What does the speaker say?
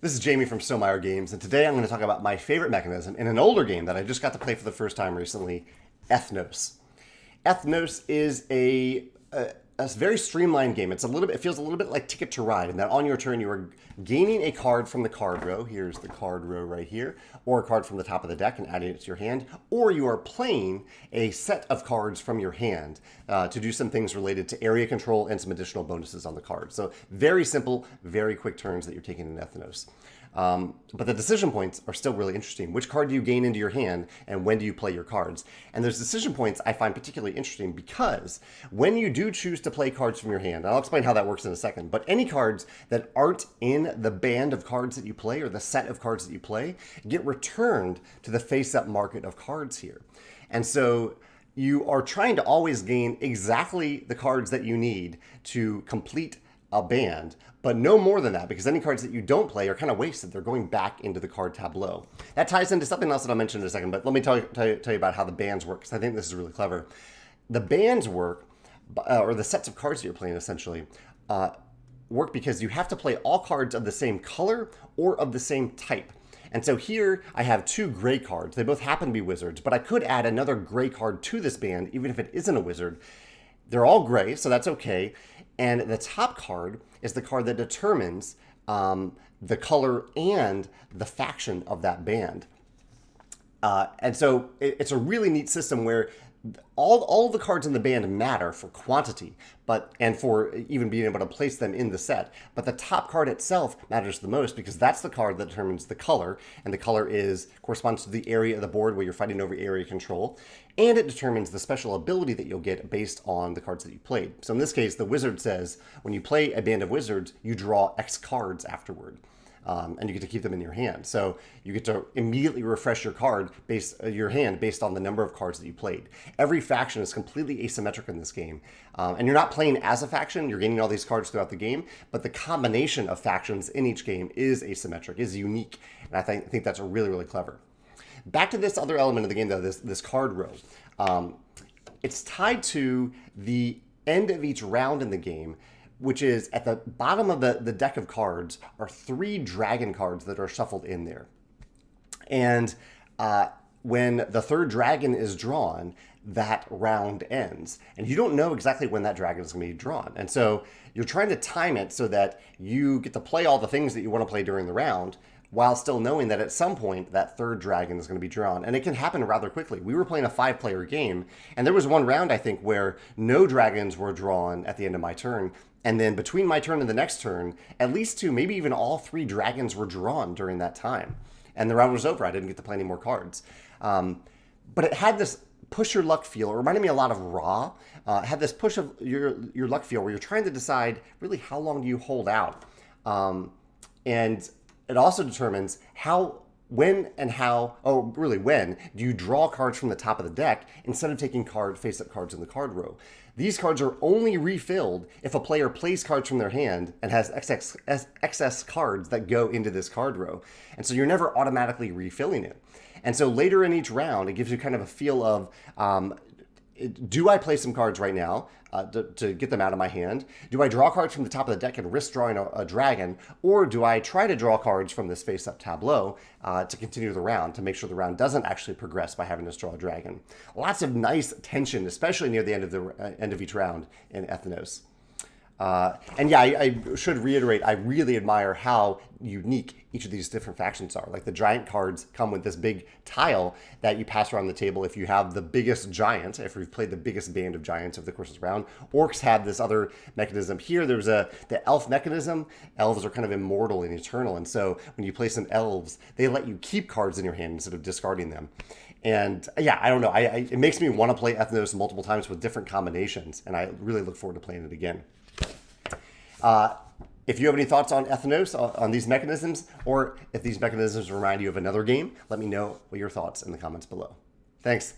This is Jamey from Stonemaier Games, and today I'm going to talk about my favorite mechanism in an older game that I just got to play for the first time recently, Ethnos. Ethnos is a very streamlined game. It feels a little bit like Ticket to Ride, in that on your turn you are gaining a card from the card row. Here's the card row right here, or a card from the top of the deck and adding it to your hand, or you are playing a set of cards from your hand to do some things related to area control and some additional bonuses on the card. So very simple, very quick turns that you're taking in Ethnos. But the decision points are still really interesting. Which card do you gain into your hand, and when do you play your cards? And those decision points I find particularly interesting because when you do choose to play cards from your hand, and I'll explain how that works in a second, but any cards that aren't in the band of cards that you play or the set of cards that you play get returned to the face-up market of cards here. And so you are trying to always gain exactly the cards that you need to complete a band, but no more than that, because any cards that you don't play are kind of wasted. They're going back into the card tableau. That ties into something else that I'll mention in a second, but let me tell you about how the bands work, because I think this is really clever. The bands work, or the sets of cards that you're playing essentially, work because you have to play all cards of the same color or of the same type. And so here I have two gray cards. They both happen to be wizards, but I could add another gray card to this band, even if it isn't a wizard. They're all gray, so that's okay. And the top card is the card that determines the color and the faction of that band. And so it's a really neat system where all the cards in the band matter for quantity, and for even being able to place them in the set. But the top card itself matters the most because that's the card that determines the color, and the color corresponds to the area of the board where you're fighting over area control, and it determines the special ability that you'll get based on the cards that you played. So in this case, the wizard says when you play a band of wizards, you draw X cards afterward. And you get to keep them in your hand. So you get to immediately refresh your your hand based on the number of cards that you played. Every faction is completely asymmetric in this game. And you're not playing as a faction, you're gaining all these cards throughout the game, but the combination of factions in each game is asymmetric, is unique. And I think that's really, really clever. Back to this other element of the game though, this card row. It's tied to the end of each round in the game, which is at the bottom of the deck of cards are 3 dragon cards that are shuffled in there. And when the third dragon is drawn, that round ends. And you don't know exactly when that dragon is going to be drawn. And so you're trying to time it so that you get to play all the things that you want to play during the round, while still knowing that at some point that third dragon is going to be drawn. And it can happen rather quickly. We were playing a 5-player game, and there was one round, I think, where no dragons were drawn at the end of my turn. And then between my turn and the next turn, at least 2, maybe even all 3 dragons were drawn during that time. And the round was over. I didn't get to play any more cards. But it had this push your luck feel. It reminded me a lot of Raw. It had this push of your luck feel where you're trying to decide really how long do you hold out. And it also determines when do you draw cards from the top of the deck instead of taking face-up cards in the card row. These cards are only refilled if a player plays cards from their hand and has excess cards that go into this card row. And so you're never automatically refilling it. And so later in each round, it gives you kind of a feel of, do I play some cards right now to get them out of my hand? Do I draw cards from the top of the deck and risk drawing a dragon? Or do I try to draw cards from this face-up tableau to continue the round, to make sure the round doesn't actually progress by having to draw a dragon? Lots of nice tension, especially near the end of each round in Ethnos. And yeah, I should reiterate, I really admire how unique each of these different factions are. Like the giant cards come with this big tile that you pass around the table if you have the biggest giant, if you've played the biggest band of giants over the course of the round. Orcs have this other mechanism. Here, there's the elf mechanism. Elves are kind of immortal and eternal, and so when you play some elves, they let you keep cards in your hand instead of discarding them. And yeah, I don't know. It makes me want to play Ethnos multiple times with different combinations, and I really look forward to playing it again. If you have any thoughts on Ethnos, on these mechanisms, or if these mechanisms remind you of another game, let me know what your thoughts in the comments below. Thanks.